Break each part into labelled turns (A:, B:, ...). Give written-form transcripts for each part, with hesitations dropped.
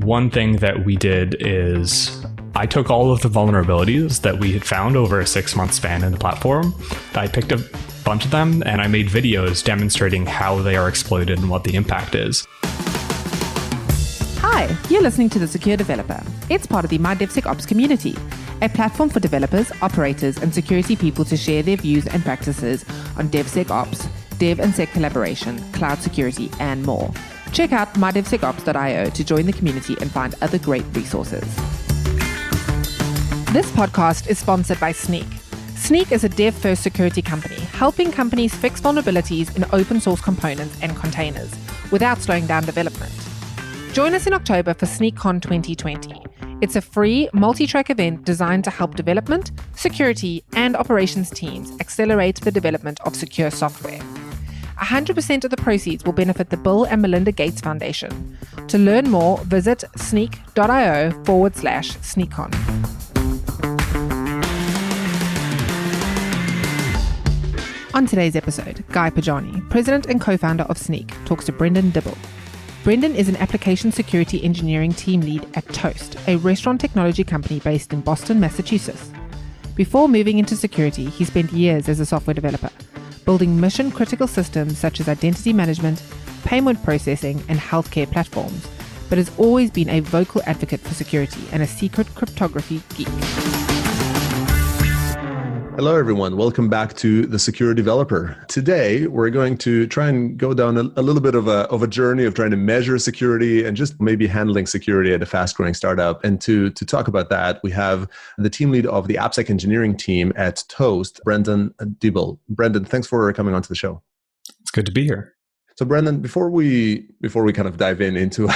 A: One thing that we did is I took all of the vulnerabilities that we had found over a 6-month span in the platform. I picked a bunch of them and I made videos demonstrating how they are exploited and what the impact is.
B: Hi, you're listening to The Secure Developer. It's part of the MyDevSecOps community, a platform for developers, operators, and security people to share their views and practices on DevSecOps, Dev and Sec collaboration, cloud security, and more. Check out mydevsecops.io to join the community and find other great resources. This podcast is sponsored by Snyk. Snyk is a dev-first security company, helping companies fix vulnerabilities in open source components and containers without slowing down development. Join us in October for SnykCon 2020. It's a free, multi-track event designed to help development, security, and operations teams accelerate the development of secure software. 100% of the proceeds will benefit the Bill and Melinda Gates Foundation. To learn more, visit snyk.io/SnykCon. On today's episode, Guy Podjarny, president and co-founder of Snyk, talks to Brendan Dibbell. Brendan is an application security engineering team lead at Toast, a restaurant technology company based in Boston, Massachusetts. Before moving into security, he spent years as a software developer, building mission-critical systems such as identity management, payment processing, and healthcare platforms, but has always been a vocal advocate for security and a secret cryptography geek.
C: Hello, everyone. Welcome back to The Secure Developer. Today, we're going to try and go down a little bit of a journey of trying to measure security and just maybe handling security at a fast-growing startup. And to talk about that, we have the team lead of the AppSec engineering team at Toast, Brendan Dibbell. Brendan, thanks for coming onto the show.
A: It's good to be here.
C: So, Brendan, before we kind of dive into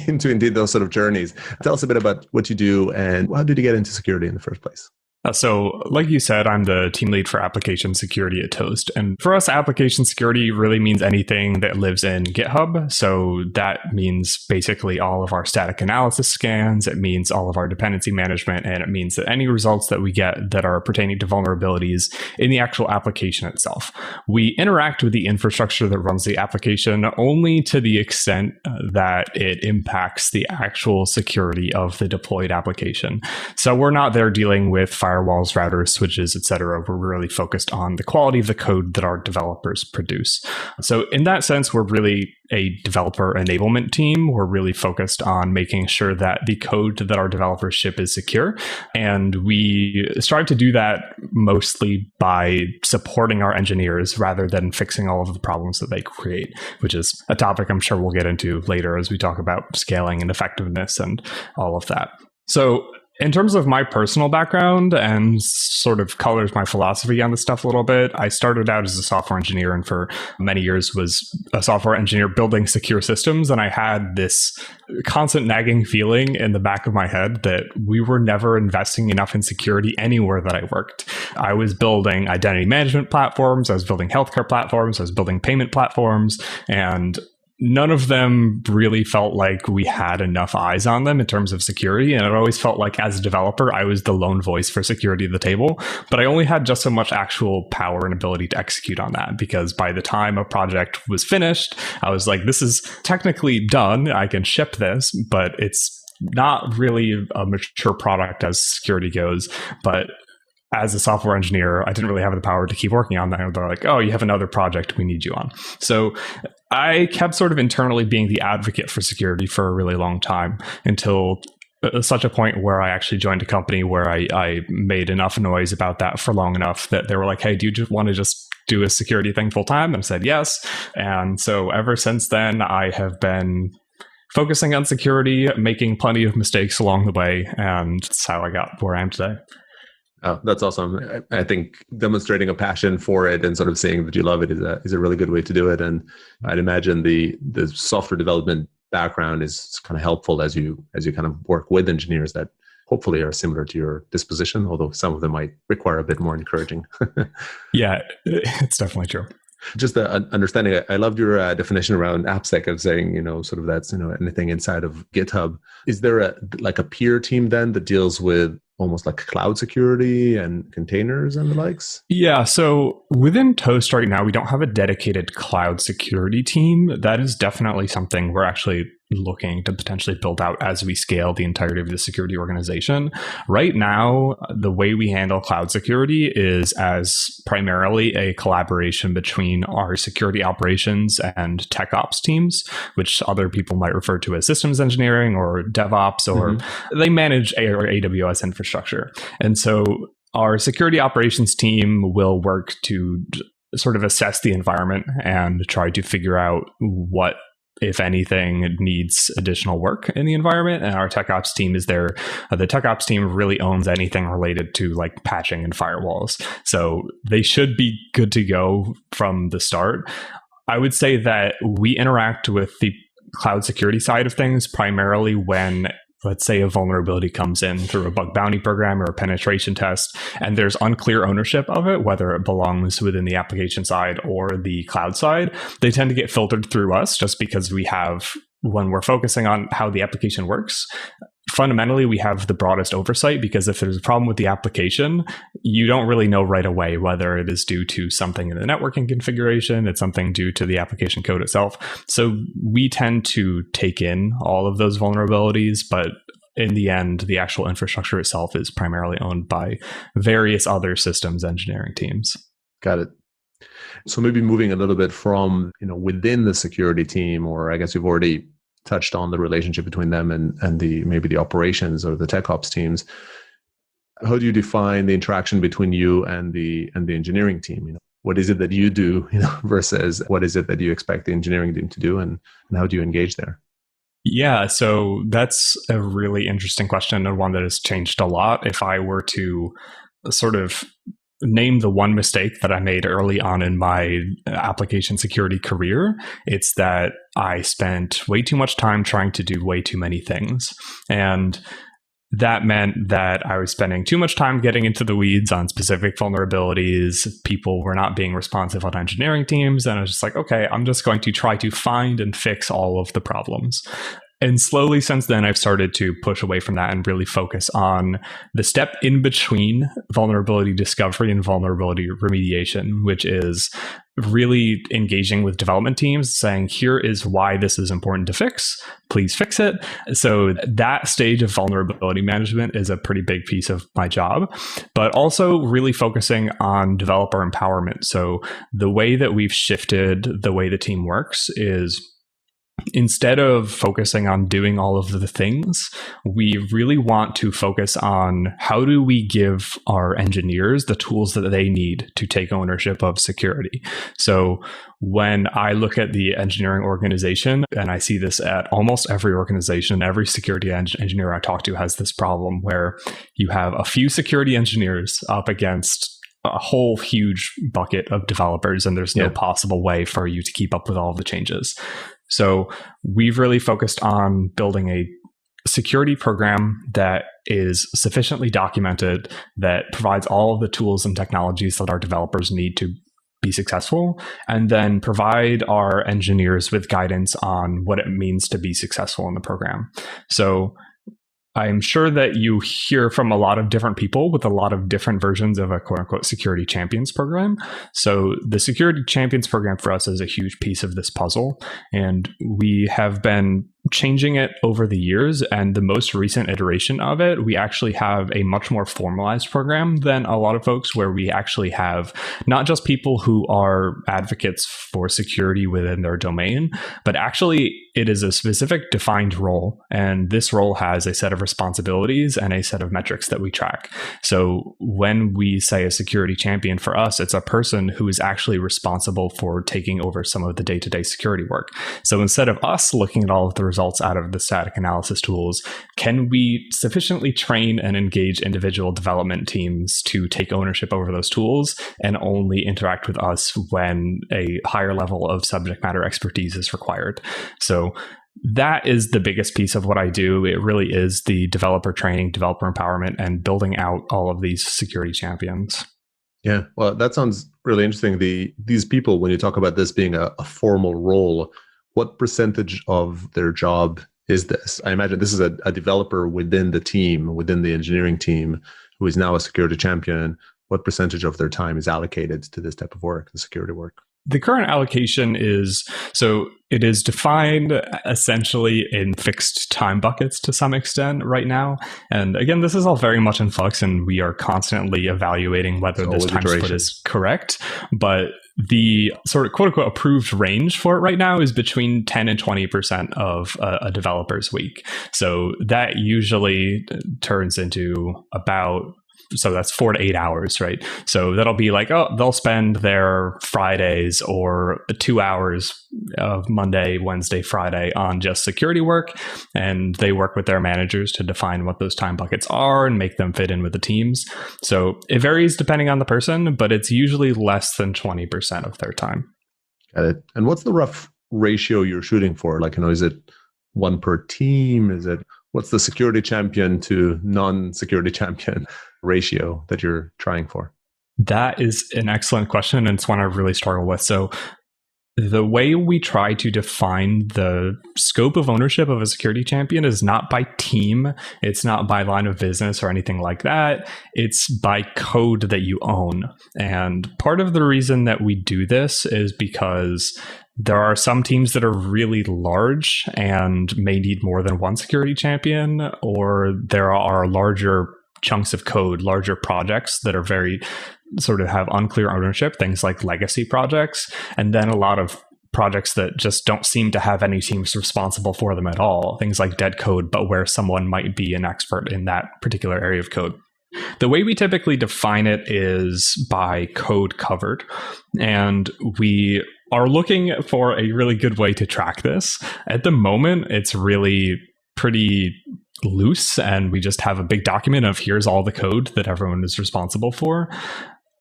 C: indeed those sort of journeys, tell us a bit about what you do and how did you get into security in the first place?
A: So like you said, I'm the team lead for application security at Toast. And for us, application security really means anything that lives in GitHub. So that means basically all of our static analysis scans. It means all of our dependency management. And it means that any results that we get that are pertaining to vulnerabilities in the actual application itself. We interact with the infrastructure that runs the application only to the extent that it impacts the actual security of the deployed application. So we're not there dealing with firewalls, routers, switches, etc. We're really focused on the quality of the code that our developers produce. So in that sense, we're really a developer enablement team. We're really focused on making sure that the code that our developers ship is secure. And we strive to do that mostly by supporting our engineers rather than fixing all of the problems that they create, which is a topic I'm sure we'll get into later as we talk about scaling and effectiveness and all of that. So in terms of my personal background and sort of colors my philosophy on this stuff a little bit, I started out as a software engineer and for many years was a software engineer building secure systems. And I had this constant nagging feeling in the back of my head that we were never investing enough in security anywhere that I worked. I was building identity management platforms, I was building healthcare platforms, I was building payment platforms, and none of them really felt like we had enough eyes on them in terms of security. And it always felt like as a developer, I was the lone voice for security at the table. But I only had just so much actual power and ability to execute on that, because by the time a project was finished, I was like, this is technically done. I can ship this, but it's not really a mature product as security goes. But as a software engineer, I didn't really have the power to keep working on that. They're like, oh, you have another project we need you on. So I kept sort of internally being the advocate for security for a really long time until such a point where I actually joined a company where I made enough noise about that for long enough that they were like, hey, do you just want to just do a security thing full time? And I said, yes. And so ever since then, I have been focusing on security, making plenty of mistakes along the way. And that's how I got where I am today.
C: Oh, that's awesome. I think demonstrating a passion for it and sort of saying that you love it is a really good way to do it. And I'd imagine the software development background is kind of helpful as you kind of work with engineers that hopefully are similar to your disposition, although some of them might require a bit more encouraging.
A: Yeah, it's definitely true.
C: Just the understanding, I loved your definition around AppSec of saying, sort of that's, anything inside of GitHub. Is there a peer team then that deals with almost like cloud security and containers and the likes?
A: Yeah, so within Toast right now, we don't have a dedicated cloud security team. That is definitely something we're actually looking to potentially build out as we scale the entirety of the security organization. Right now, the way we handle cloud security is as primarily a collaboration between our security operations and tech ops teams, which other people might refer to as systems engineering or DevOps, or they manage our AWS infrastructure. And so our security operations team will work to sort of assess the environment and try to figure out what, if anything, needs additional work in the environment. And our tech ops team is there. The tech ops team really owns anything related to like patching and firewalls. So they should be good to go from the start. I would say that we interact with the cloud security side of things primarily when, let's say, a vulnerability comes in through a bug bounty program or a penetration test, and there's unclear ownership of it, whether it belongs within the application side or the cloud side. They tend to get filtered through us just because we have, when we're focusing on how the application works, fundamentally, we have the broadest oversight, because if there's a problem with the application, you don't really know right away whether it is due to something in the networking configuration, it's something due to the application code itself. So we tend to take in all of those vulnerabilities, but in the end, the actual infrastructure itself is primarily owned by various other systems engineering teams.
C: Got it. So maybe moving a little bit from, within the security team, or I guess you've already touched on the relationship between them and the maybe the operations or the tech ops teams. How do you define the interaction between you and the engineering team? What is it that you do, versus what is it that you expect the engineering team to do, and how do you engage there?
A: Yeah, so that's a really interesting question, and one that has changed a lot. If I were to sort of name the one mistake that I made early on in my application security career, it's that I spent way too much time trying to do way too many things. And that meant that I was spending too much time getting into the weeds on specific vulnerabilities. People were not being responsive on engineering teams. And I was just like, okay, I'm just going to try to find and fix all of the problems. And slowly since then, I've started to push away from that and really focus on the step in between vulnerability discovery and vulnerability remediation, which is really engaging with development teams, saying, here is why this is important to fix. Please fix it. So that stage of vulnerability management is a pretty big piece of my job, but also really focusing on developer empowerment. So the way that we've shifted the way the team works is, instead of focusing on doing all of the things, we really want to focus on how do we give our engineers the tools that they need to take ownership of security. So when I look at the engineering organization, and I see this at almost every organization, every security engineer I talk to has this problem where you have a few security engineers up against a whole huge bucket of developers, and there's no possible way for you to keep up with all of the changes. So we've really focused on building a security program that is sufficiently documented, that provides all of the tools and technologies that our developers need to be successful, and then provide our engineers with guidance on what it means to be successful in the program. So I'm sure that you hear from a lot of different people with a lot of different versions of a quote unquote security champions program. So the security champions program for us is a huge piece of this puzzle. And we have been changing it over the years. And the most recent iteration of it, we actually have a much more formalized program than a lot of folks, where we actually have not just people who are advocates for security within their domain, but actually it is a specific defined role. And this role has a set of responsibilities and a set of metrics that we track. So when we say a security champion, for us, it's a person who is actually responsible for taking over some of the day-to-day security work. So instead of us looking at all of the results out of the static analysis tools, can we sufficiently train and engage individual development teams to take ownership over those tools and only interact with us when a higher level of subject matter expertise is required? So that is the biggest piece of what I do. It really is the developer training, developer empowerment, and building out all of these security champions.
C: Yeah, well, that sounds really interesting. These people, when you talk about this being a formal role, what percentage of their job is this? I imagine this is a developer within the team, within the engineering team, who is now a security champion. What percentage of their time is allocated to this type of work, the security work?
A: The current allocation is, so it is defined essentially in fixed time buckets to some extent right now. And again, this is all very much in flux, and we are constantly evaluating whether this time split is correct. But the sort of quote unquote approved range for it right now is between 10 and 20% of a developer's week. So that usually turns into about, so that's 4 to 8 hours, right? So that'll be like, oh, they'll spend their Fridays or 2 hours of Monday, Wednesday, Friday on just security work. And they work with their managers to define what those time buckets are and make them fit in with the teams. So it varies depending on the person, but it's usually less than 20% of their time.
C: Got it. And what's the rough ratio you're shooting for? Like, is it one per team? What's the security champion to non-security champion ratio that you're trying for?
A: That is an excellent question, and it's one I really struggle with. So the way we try to define the scope of ownership of a security champion is not by team. It's not by line of business or anything like that. It's by code that you own. And part of the reason that we do this is because there are some teams that are really large and may need more than one security champion, or there are larger chunks of code, larger projects that are very sort of have unclear ownership, things like legacy projects, and then a lot of projects that just don't seem to have any teams responsible for them at all, things like dead code, but where someone might be an expert in that particular area of code. The way we typically define it is by code covered, and we are looking for a really good way to track this. At the moment, it's really pretty loose, and we just have a big document of here's all the code that everyone is responsible for.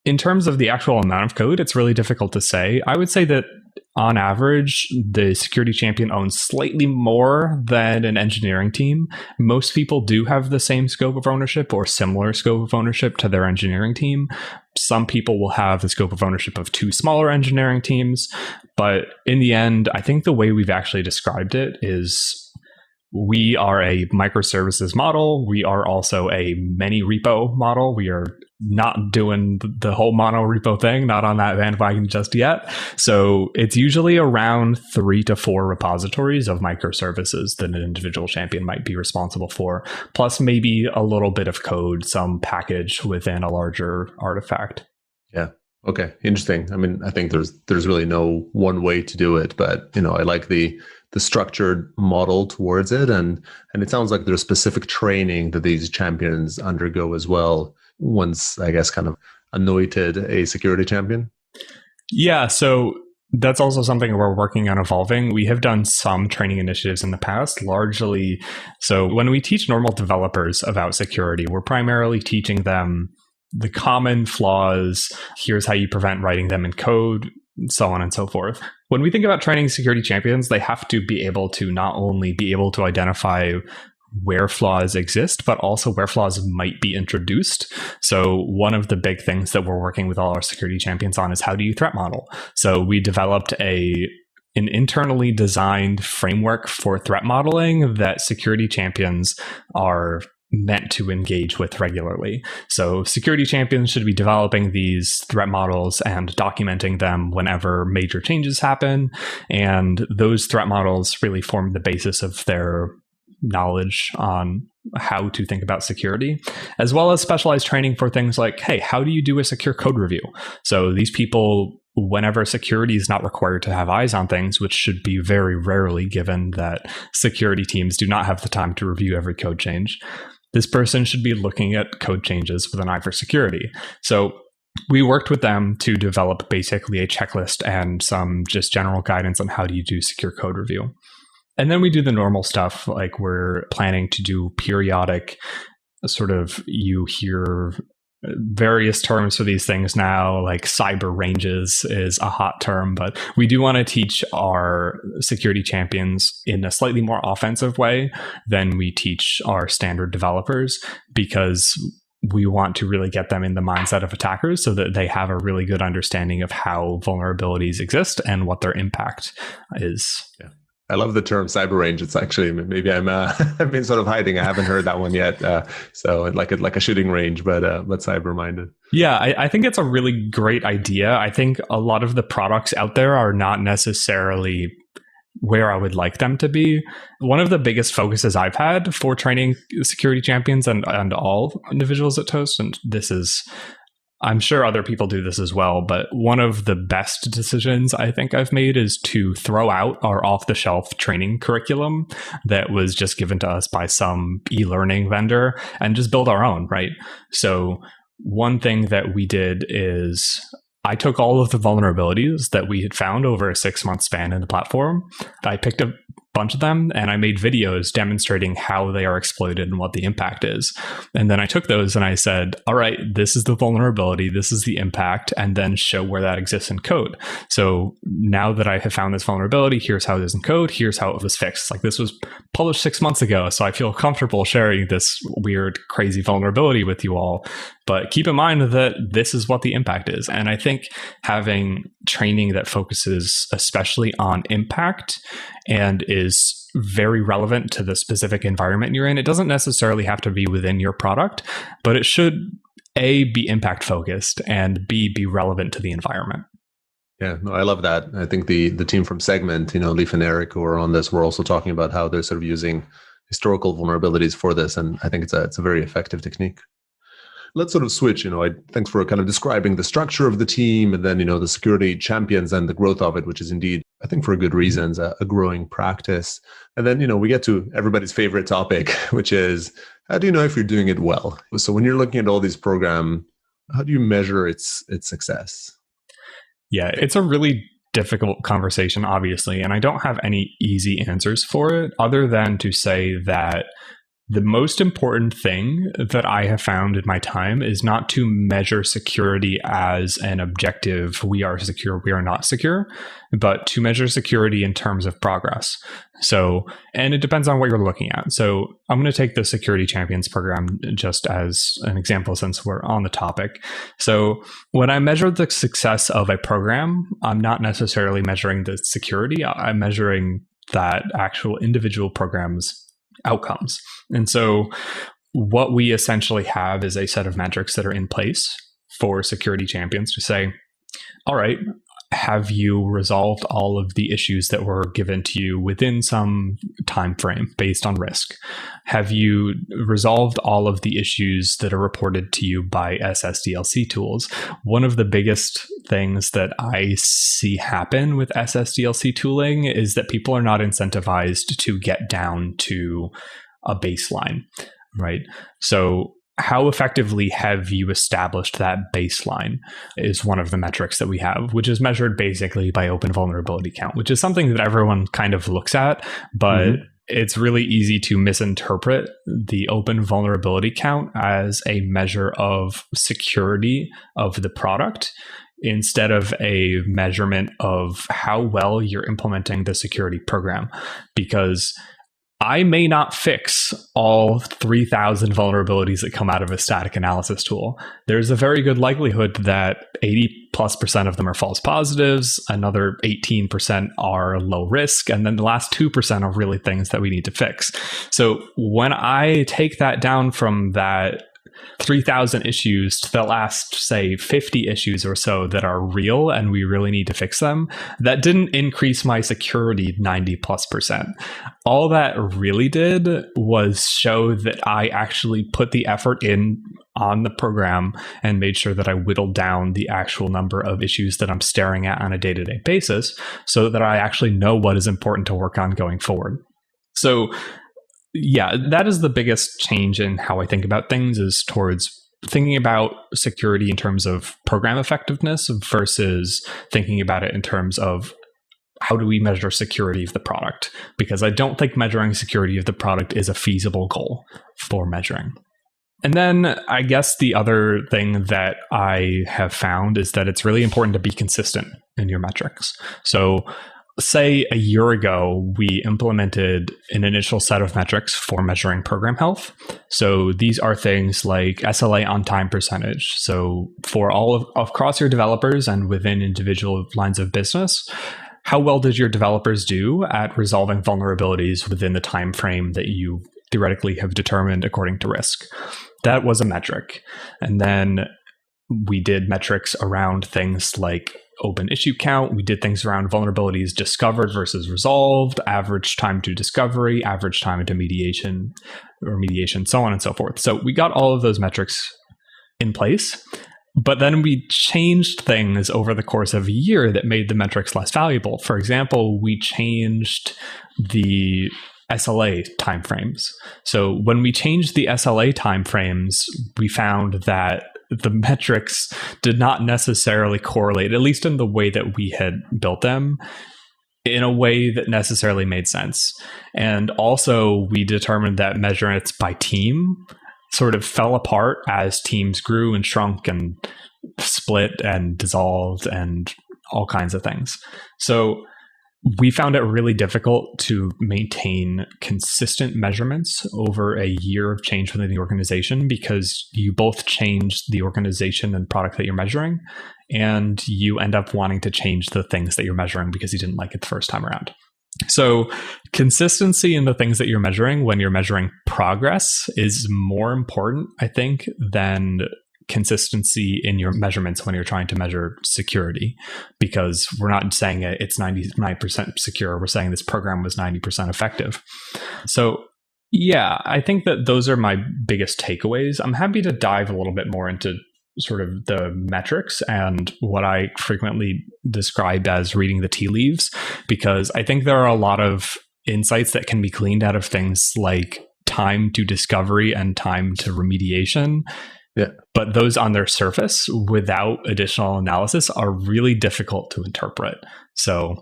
A: In terms of the actual amount of code, it's really difficult to say. I would say that on average, the security champion owns slightly more than an engineering team. Most people do have the same scope of ownership or similar scope of ownership to their engineering team. Some people will have the scope of ownership of 2 smaller engineering teams. But in the end, I think the way we've actually described it is we are a microservices model. We are also a many repo model. We are not doing the whole mono repo thing, not on that bandwagon just yet. So it's usually around 3 to 4 repositories of microservices that an individual champion might be responsible for, plus maybe a little bit of code, some package within a larger artifact.
C: Yeah. Okay. Interesting. I mean, I think there's really no one way to do it, but I like the structured model towards it, and it sounds like there's specific training that these champions undergo as well once, I guess, kind of anointed a security champion. Yeah,
A: so that's also something we're working on evolving. We have done some training initiatives in the past, largely. So when we teach normal developers about security, we're primarily teaching them the common flaws. Here's how you prevent writing them in code, so on and so forth. When we think about training security champions, they have to be able to not only be able to identify where flaws exist, but also where flaws might be introduced. So one of the big things that we're working with all our security champions on is how do you threat model? So we developed an internally designed framework for threat modeling that security champions are meant to engage with regularly. So security champions should be developing these threat models and documenting them whenever major changes happen. And those threat models really form the basis of their knowledge on how to think about security, as well as specialized training for things like, hey, how do you do a secure code review? So these people, whenever security is not required to have eyes on things, which should be very rarely given that security teams do not have the time to review every code change, this person should be looking at code changes with an eye for security. So we worked with them to develop basically a checklist and some just general guidance on how do you do secure code review. And then we do the normal stuff, like we're planning to do periodic sort of, you hear various terms for these things now, like cyber ranges is a hot term, but we do want to teach our security champions in a slightly more offensive way than we teach our standard developers, because we want to really get them in the mindset of attackers so that they have a really good understanding of how vulnerabilities exist and what their impact is.
C: Yeah. I love the term cyber range. It's actually, maybe I've been sort of hiding. I haven't heard that one yet. So like a shooting range, but cyber minded.
A: Yeah, I think it's a really great idea. I think a lot of the products out there are not necessarily where I would like them to be. One of the biggest focuses I've had for training security champions and all individuals at Toast, and this is, I'm sure other people do this as well, but one of the best decisions I think I've made is to throw out our off-the-shelf training curriculum that was just given to us by some e-learning vendor and just build our own, right? So one thing that we did is I took all of the vulnerabilities that we had found over a 6-month span in the platform. I picked a bunch of them and I made videos demonstrating how they are exploited and what the impact is. And then I took those and I said, all right, this is the vulnerability, this is the impact, and then show where that exists in code. So now that I have found this vulnerability, here's how it is in code, here's how it was fixed. Like, this was published 6 months ago, so I feel comfortable sharing this weird, crazy vulnerability with you all. But keep in mind that this is what the impact is. And I think having training that focuses especially on impact and is very relevant to the specific environment you're in, it doesn't necessarily have to be within your product, but it should A, be impact focused, and B, be relevant to the environment.
C: Yeah, no, I love that. I think the team from Segment, Leaf and Eric, who are on this, were also talking about how they're sort of using historical vulnerabilities for this. And I think it's a very effective technique. Let's sort of switch, thanks for kind of describing the structure of the team and then, the security champions and the growth of it, which is indeed, I think for good reasons, a growing practice. And then, we get to everybody's favorite topic, which is, how do you know if you're doing it well? So when you're looking at all these programs, how do you measure its success?
A: Yeah, it's a really difficult conversation, obviously, and I don't have any easy answers for it other than to say that the most important thing that I have found in my time is not to measure security as an objective, we are secure, we are not secure, but to measure security in terms of progress. So, and it depends on what you're looking at. So I'm going to take the Security Champions program just as an example since we're on the topic. So when I measure the success of a program, I'm not necessarily measuring the security, I'm measuring that actual individual program's outcomes. And so what we essentially have is a set of metrics that are in place for security champions to say, all right, have you resolved all of the issues that were given to you within some time frame based on risk? Have you resolved all of the issues that are reported to you by SSDLC tools? One of the biggest things that I see happen with SSDLC tooling is that people are not incentivized to get down to a baseline, right? So how effectively have you established that baseline is one of the metrics that we have, which is measured basically by open vulnerability count, which is something that everyone kind of looks at, but it's really easy to misinterpret the open vulnerability count as a measure of security of the product instead of a measurement of how well you're implementing the security program. Because I may not fix all 3,000 vulnerabilities that come out of a static analysis tool. There's a very good likelihood that 80+% of them are false positives, another 18% are low risk, and then the last 2% are really things that we need to fix. So when I take that down from that 3,000 issues to the last, say, 50 issues or so that are real and we really need to fix them, that didn't increase my security 90+%. All that really did was show that I actually put the effort in on the program and made sure that I whittled down the actual number of issues that I'm staring at on a day-to-day basis so that I actually know what is important to work on going forward. So yeah, that is the biggest change in how I think about things, is towards thinking about security in terms of program effectiveness versus thinking about it in terms of how do we measure security of the product? Because I don't think measuring security of the product is a feasible goal for measuring. And then I guess the other thing that I have found is that it's really important to be consistent in your metrics. So say a year ago, we implemented an initial set of metrics for measuring program health. So these are things like SLA on time percentage. So for all of across your developers and within individual lines of business, how well did your developers do at resolving vulnerabilities within the time frame that you theoretically have determined according to risk? That was a metric. And then we did metrics around things like open issue count. We did things around vulnerabilities discovered versus resolved, average time to discovery, average time to remediation, so on and so forth. So we got all of those metrics in place. But then we changed things over the course of a year that made the metrics less valuable. For example, we changed the SLA timeframes. So when we changed the SLA timeframes, we found that the metrics did not necessarily correlate, at least in the way that we had built them, in a way that necessarily made sense. And also, we determined that measurements by team sort of fell apart as teams grew and shrunk and split and dissolved and all kinds of things. So we found it really difficult to maintain consistent measurements over a year of change within the organization, because you both change the organization and product that you're measuring, and you end up wanting to change the things that you're measuring because you didn't like it the first time around. So consistency in the things that you're measuring when you're measuring progress is more important, I think, than consistency in your measurements when you're trying to measure security, because we're not saying it's 99% secure. We're saying this program was 90% effective. So yeah, I think that those are my biggest takeaways. I'm happy to dive a little bit more into sort of the metrics and what I frequently describe as reading the tea leaves, because I think there are a lot of insights that can be gleaned out of things like time to discovery and time to remediation. Yeah. But those on their surface without additional analysis are really difficult to interpret. So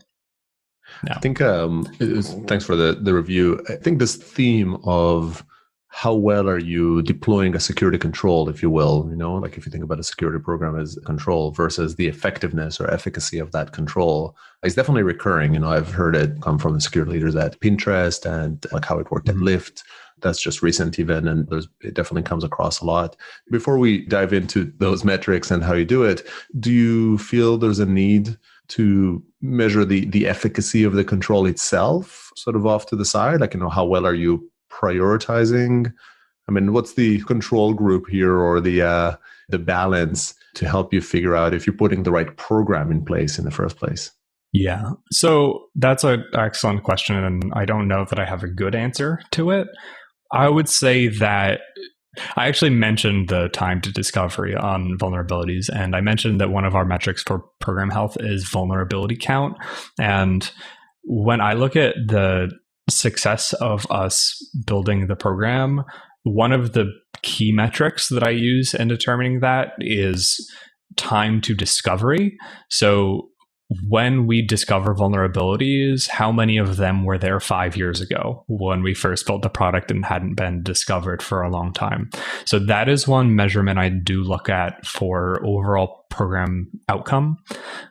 A: yeah.
C: I think thanks for the review. I think this theme of how well are you deploying a security control, if you will, like if you think about a security program as control versus the effectiveness or efficacy of that control, is definitely recurring. I've heard it come from the security leaders at Pinterest and like how it worked at Lyft. That's just recent even, and it definitely comes across a lot. Before we dive into those metrics and how you do it, do you feel there's a need to measure the efficacy of the control itself sort of off to the side? Like, how well are you prioritizing? I mean, what's the control group here, or the balance to help you figure out if you're putting the right program in place in the first place?
A: Yeah, so that's an excellent question, and I don't know that I have a good answer to it. I would say that I actually mentioned the time to discovery on vulnerabilities, and I mentioned that one of our metrics for program health is vulnerability count. And when I look at the success of us building the program, one of the key metrics that I use in determining that is time to discovery. So when we discover vulnerabilities, how many of them were there 5 years ago when we first built the product and hadn't been discovered for a long time? So that is one measurement I do look at for overall program outcome.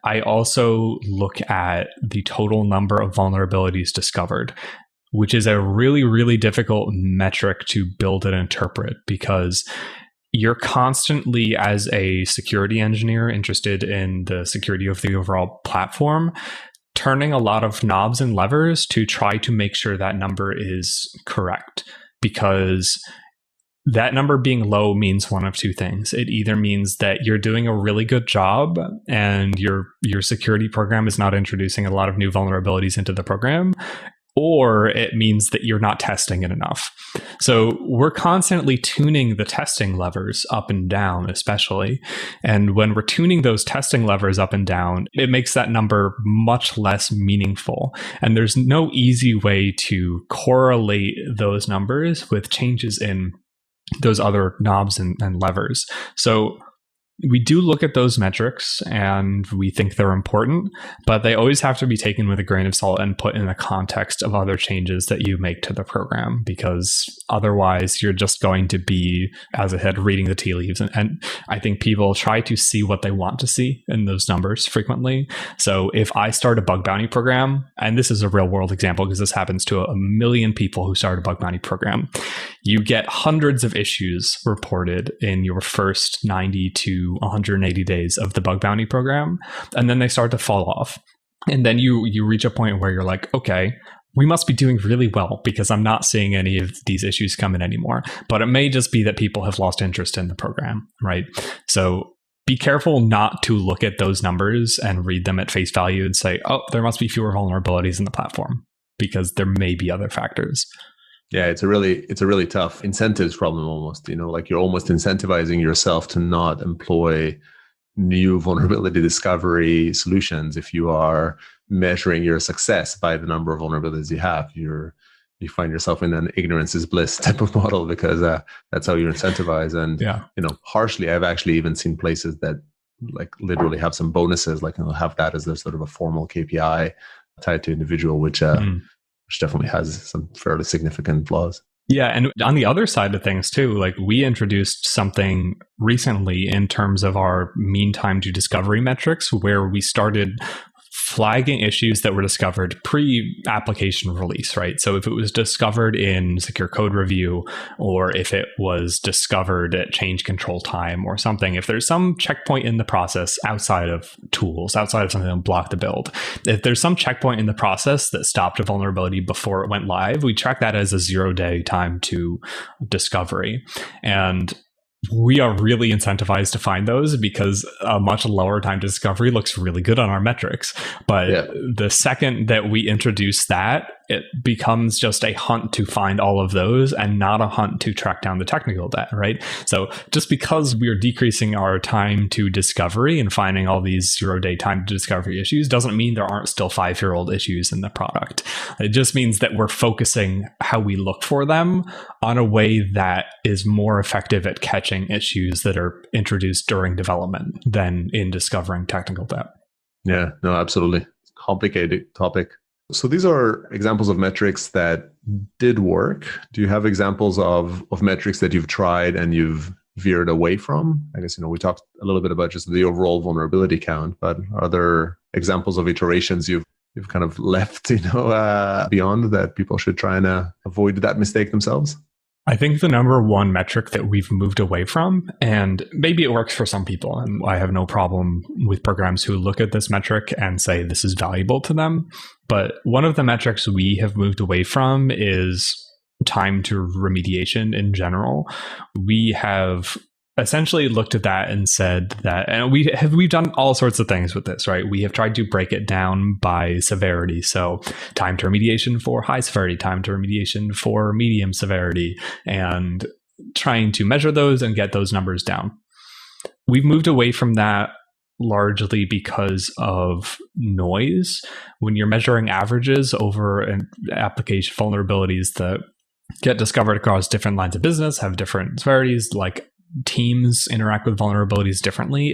A: I also look at the total number of vulnerabilities discovered, which is a really, really difficult metric to build and interpret, because you're constantly, as a security engineer interested in the security of the overall platform, turning a lot of knobs and levers to try to make sure that number is correct, because that number being low means one of two things. It either means that you're doing a really good job and your security program is not introducing a lot of new vulnerabilities into the program, or it means that you're not testing it enough. So we're constantly tuning the testing levers up and down, especially. And when we're tuning those testing levers up and down, it makes that number much less meaningful. And there's no easy way to correlate those numbers with changes in those other knobs and levers. So we do look at those metrics and we think they're important, but they always have to be taken with a grain of salt and put in the context of other changes that you make to the program, because otherwise you're just going to be, as I said, reading the tea leaves. And I think people try to see what they want to see in those numbers frequently. So if I start a bug bounty program, and this is a real world example because this happens to a million people who start a bug bounty program, you get hundreds of issues reported in your first 90 to 180 days of the bug bounty program, and then they start to fall off. And then you reach a point where you're like, okay, we must be doing really well because I'm not seeing any of these issues come in anymore. But it may just be that people have lost interest in the program, right? So be careful not to look at those numbers and read them at face value and say, oh, there must be fewer vulnerabilities in the platform, because there may be other factors.
C: Yeah, it's a really tough incentives problem almost. Like you're almost incentivizing yourself to not employ new vulnerability discovery solutions if you are measuring your success by the number of vulnerabilities you have. You find yourself in an ignorance is bliss type of model, because that's how you incentivize. And harshly, I've actually even seen places that like literally have some bonuses, like have that as their sort of a formal KPI tied to individual, which definitely has some fairly significant flaws.
A: Yeah. And on the other side of things too, like we introduced something recently in terms of our mean time to discovery metrics, where we started flagging issues that were discovered pre-application release, right? So if it was discovered in secure code review, or if it was discovered at change control time or something, if there's some checkpoint in the process outside of tools, outside of something that blocked the build, if there's some checkpoint in the process that stopped a vulnerability before it went live, we track that as a 0-day time to discovery. And we are really incentivized to find those because a much lower time to discovery looks really good on our metrics. But the second that we introduce that, it becomes just a hunt to find all of those and not a hunt to track down the technical debt, right? So just because we're decreasing our time to discovery and finding all these 0-day time to discovery issues doesn't mean there aren't still 5-year-old issues in the product. It just means that we're focusing how we look for them on a way that is more effective at catching issues that are introduced during development than in discovering technical debt.
C: Yeah, no, absolutely. Complicated topic. So these are examples of metrics that did work. Do you have examples of metrics that you've tried and you've veered away from? I guess, we talked a little bit about just the overall vulnerability count, but are there examples of iterations you've kind of left, beyond that people should try and avoid that mistake themselves?
A: I think the number one metric that we've moved away from, and maybe it works for some people, and I have no problem with programs who look at this metric and say this is valuable to them. But one of the metrics we have moved away from is time to remediation in general. We have essentially looked at that and said that, and we've done all sorts of things with this, right? We have tried to break it down by severity. So time to remediation for high severity, time to remediation for medium severity, and trying to measure those and get those numbers down. We've moved away from that largely because of noise. When you're measuring averages over an application vulnerabilities that get discovered across different lines of business, have different severities, like teams interact with vulnerabilities differently.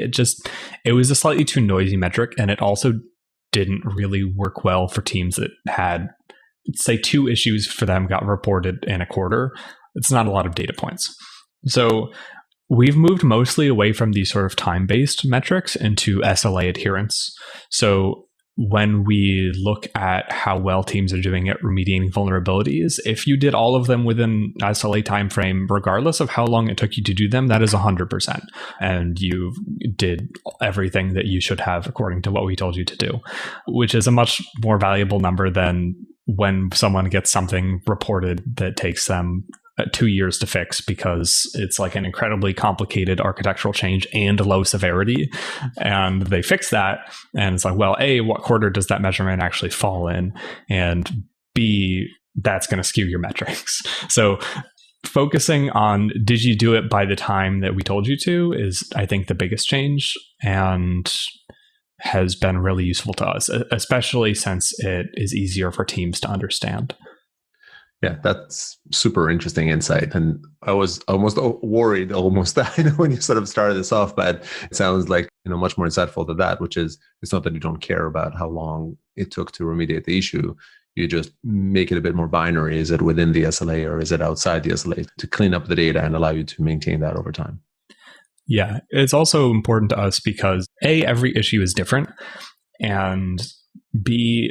A: It was a slightly too noisy metric, and it also didn't really work well for teams that had, say, 2 issues for them got reported in a quarter. It's not a lot of data points. So we've moved mostly away from these sort of time-based metrics into SLA adherence. So when we look at how well teams are doing at remediating vulnerabilities, if you did all of them within SLA timeframe, regardless of how long it took you to do them, that is 100%. And you did everything that you should have according to what we told you to do, which is a much more valuable number than when someone gets something reported that takes them 2 years to fix because it's like an incredibly complicated architectural change and low severity. And they fix that. And it's like, well, A, what quarter does that measurement actually fall in? And B, that's going to skew your metrics. So focusing on did you do it by the time that we told you to is, I think, the biggest change, and has been really useful to us, especially since it is easier for teams to understand.
C: Yeah, that's super interesting insight. And I was almost worried when you sort of started this off, but it sounds like, much more insightful than that, which is, it's not that you don't care about how long it took to remediate the issue. You just make it a bit more binary. Is it within the SLA or is it outside the SLA, to clean up the data and allow you to maintain that over time?
A: Yeah, it's also important to us because A, every issue is different, and B,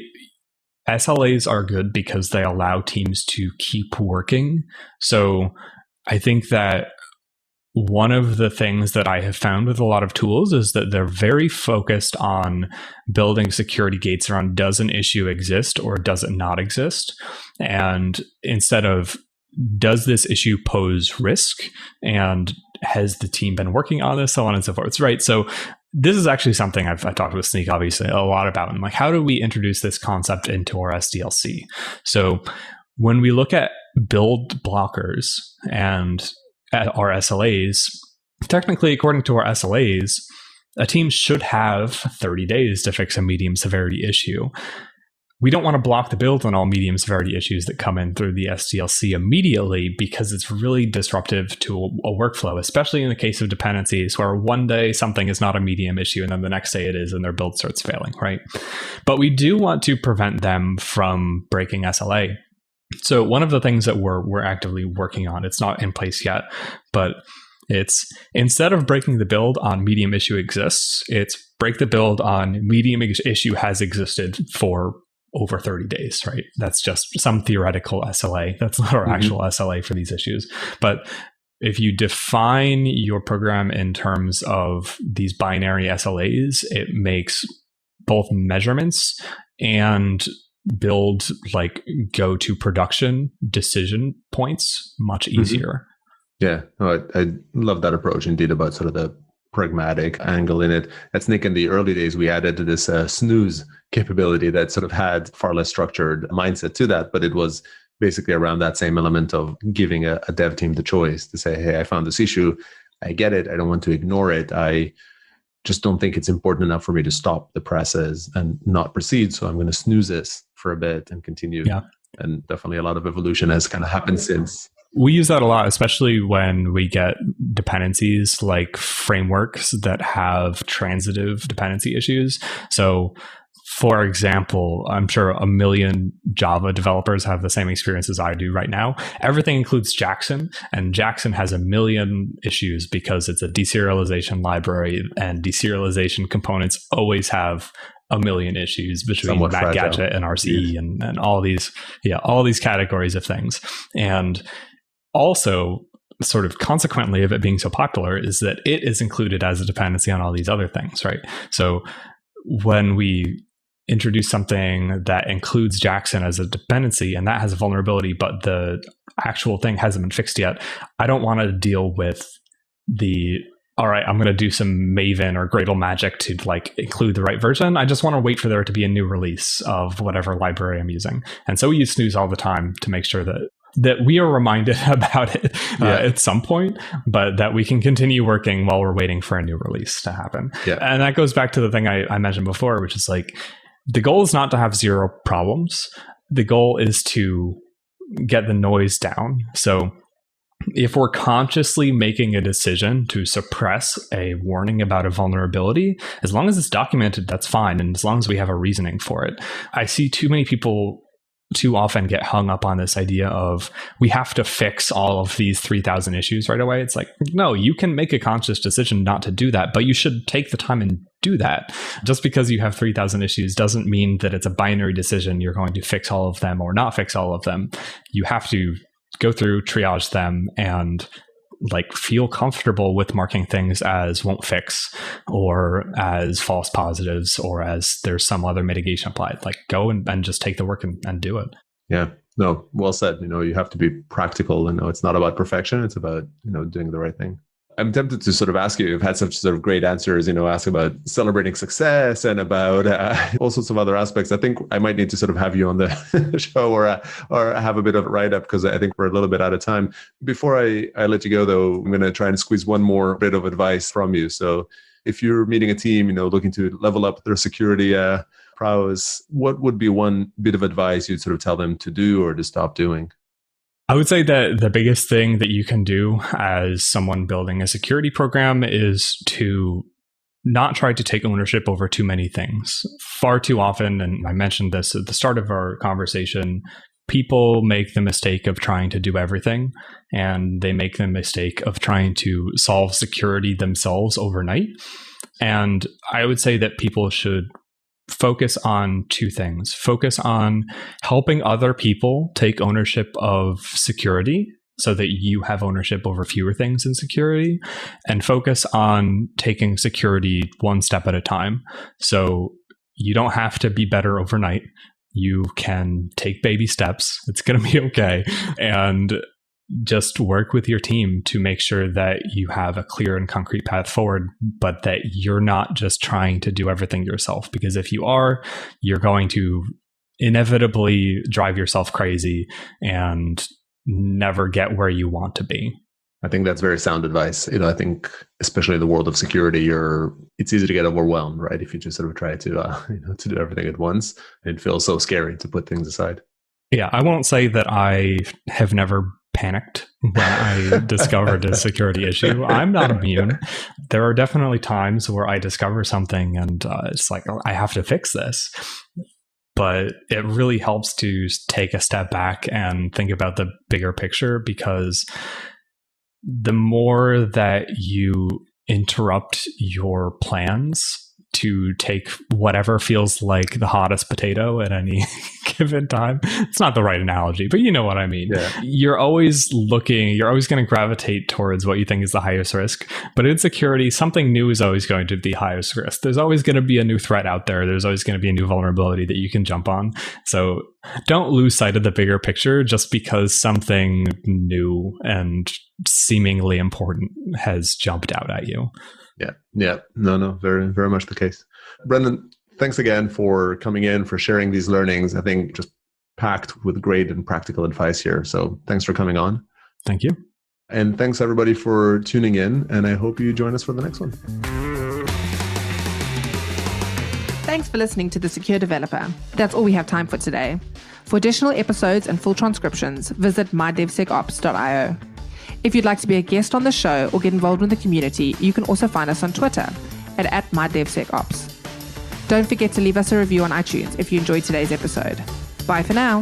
A: SLAs are good because they allow teams to keep working. So I think that one of the things that I have found with a lot of tools is that they're very focused on building security gates around, does an issue exist or does it not exist? And instead of, does this issue pose risk? And has the team been working on this? So on and so forth, right? So this is actually something I've talked with Sneak, obviously, a lot about. And like, how do we introduce this concept into our SDLC? So when we look at build blockers and at our SLAs, technically, according to our SLAs, a team should have 30 days to fix a medium severity issue. We don't want to block the build on all medium severity issues that come in through the SDLC immediately, because it's really disruptive to a workflow, especially in the case of dependencies where one day something is not a medium issue and then the next day it is and their build starts failing, right? But we do want to prevent them from breaking SLA. So one of the things that we're actively working on, it's not in place yet, but it's, instead of breaking the build on medium issue exists, it's break the build on medium issue has existed for over 30 days, right? That's just some theoretical SLA. That's not our actual SLA for these issues. But if you define your program in terms of these binary SLAs, it makes both measurements and build like go to production decision points much easier.
C: Yeah, no, I love that approach indeed, about sort of the pragmatic angle in it. At Snyk, in the early days, we added this snooze capability that sort of had far less structured mindset to that, but it was basically around that same element of giving a dev team the choice to say, hey, I found this issue, I get it, I don't want to ignore it, I just don't think it's important enough for me to stop the presses and not proceed. So I'm going to snooze this for a bit and continue.
A: Yeah.
C: And definitely a lot of evolution has kind of happened since.
A: We use that a lot, especially when we get dependencies like frameworks that have transitive dependency issues. So for example, I'm sure a million Java developers have the same experience as I do right now. Everything includes Jackson, and Jackson has a million issues because it's a deserialization library, and deserialization components always have a million issues between Mad Gadget and RCE and all these categories of things. And also, sort of consequently of it being so popular, is that it is included as a dependency on all these other things, right? So when we introduce something that includes Jackson as a dependency and that has a vulnerability, but the actual thing hasn't been fixed yet, I don't want to deal with all right, I'm going to do some Maven or Gradle magic to like include the right version. I just want to wait for there to be a new release of whatever library I'm using. And so we use snooze all the time to make sure that we are reminded about it at some point, but that we can continue working while we're waiting for a new release to happen. Yeah. And that goes back to the thing I mentioned before, which is like, the goal is not to have zero problems. The goal is to get the noise down. So if we're consciously making a decision to suppress a warning about a vulnerability, as long as it's documented, that's fine. And as long as we have a reasoning for it. I see too many people too often get hung up on this idea of we have to fix all of these 3,000 issues right away. It's like, no, you can make a conscious decision not to do that, but you should take the time and do that. Just because you have 3,000 issues doesn't mean that it's a binary decision. You're going to fix all of them or not fix all of them. You have to go through, triage them, and like feel comfortable with marking things as won't fix or as false positives or as there's some other mitigation applied. Like go and just take the work and do it. Yeah.
C: No, well said. You have to be practical. It's not about perfection. It's about, doing the right thing. I'm tempted to sort of ask you, you've had such sort of great answers, ask about celebrating success and about all sorts of other aspects. I think I might need to sort of have you on the show or have a bit of a write-up, because I think we're a little bit out of time. Before I let you go, though, I'm going to try and squeeze one more bit of advice from you. So if you're meeting a team, looking to level up their security prowess, what would be one bit of advice you'd sort of tell them to do or to stop doing?
A: I would say that the biggest thing that you can do as someone building a security program is to not try to take ownership over too many things. Far too often, and I mentioned this at the start of our conversation, people make the mistake of trying to do everything, and they make the mistake of trying to solve security themselves overnight. And I would say that people should focus on two things. Focus on helping other people take ownership of security so that you have ownership over fewer things in security, and focus on taking security one step at a time. So you don't have to be better overnight. You can take baby steps. It's going to be okay. And just work with your team to make sure that you have a clear and concrete path forward, but that you're not just trying to do everything yourself. Because if you are, you're going to inevitably drive yourself crazy and never get where you want to be.
C: I think that's very sound advice. I think especially in the world of security, it's easy to get overwhelmed, right? If you just sort of try to do everything at once, it feels so scary to put things aside.
A: Yeah, I won't say that I have never panicked when I discovered a security issue. I'm not immune. There are definitely times where I discover something and it's like, oh, I have to fix this. But it really helps to take a step back and think about the bigger picture, because the more that you interrupt your plans to take whatever feels like the hottest potato at any given time. It's not the right analogy, but you know what I mean.
C: Yeah.
A: You're always going to gravitate towards what you think is the highest risk. But in security, something new is always going to be the highest risk. There's always going to be a new threat out there. There's always going to be a new vulnerability that you can jump on. So don't lose sight of the bigger picture just because something new and seemingly important has jumped out at you.
C: Yeah. No, very, very much the case. Brendan, thanks again for coming in, for sharing these learnings. I think just packed with great and practical advice here. So thanks for coming on.
A: Thank you.
C: And thanks everybody for tuning in. And I hope you join us for the next one.
B: Thanks for listening to The Secure Developer. That's all we have time for today. For additional episodes and full transcriptions, visit mydevsecops.io. If you'd like to be a guest on the show or get involved in the community, you can also find us on Twitter at @mydevsecops. Don't forget to leave us a review on iTunes if you enjoyed today's episode. Bye for now.